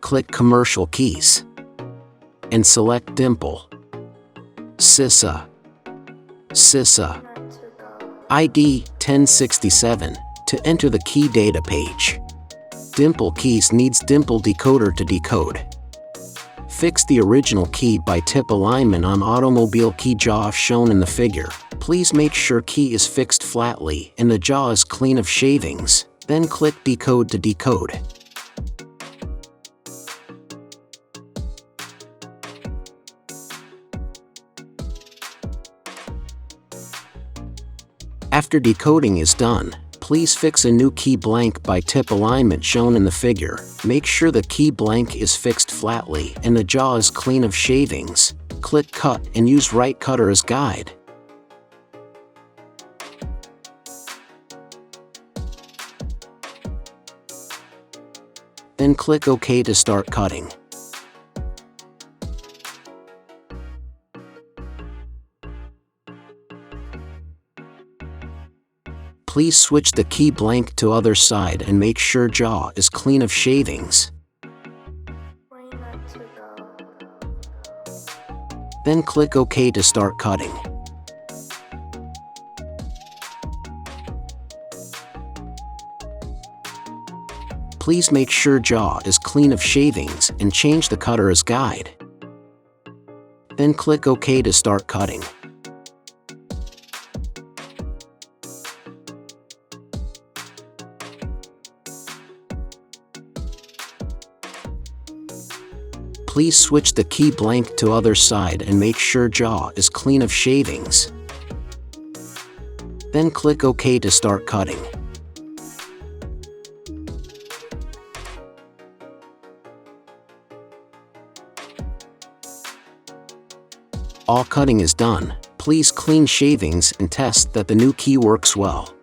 click Commercial Keys and select Dimple. CISA ID 1067 to enter the key data page. Dimple keys needs dimple decoder to decode. Fix the original key by tip alignment on automobile key jaw shown in the figure. Please make sure key is fixed flatly and the jaw is clean of shavings, then click Decode to decode. After decoding is done, please fix a new key blank by tip alignment shown in the figure. Make sure the key blank is fixed flatly and the jaw is clean of shavings. Click Cut and use right cutter as guide. Then click OK to start cutting. Please switch the key blank to other side and make sure jaw is clean of shavings. Then click OK to start cutting. Please make sure jaw is clean of shavings and change the cutter as guide. Then click OK to start cutting. Please switch the key blank to other side and make sure jaw is clean of shavings. Then click OK to start cutting. All cutting is done. Please clean shavings and test that the new key works well.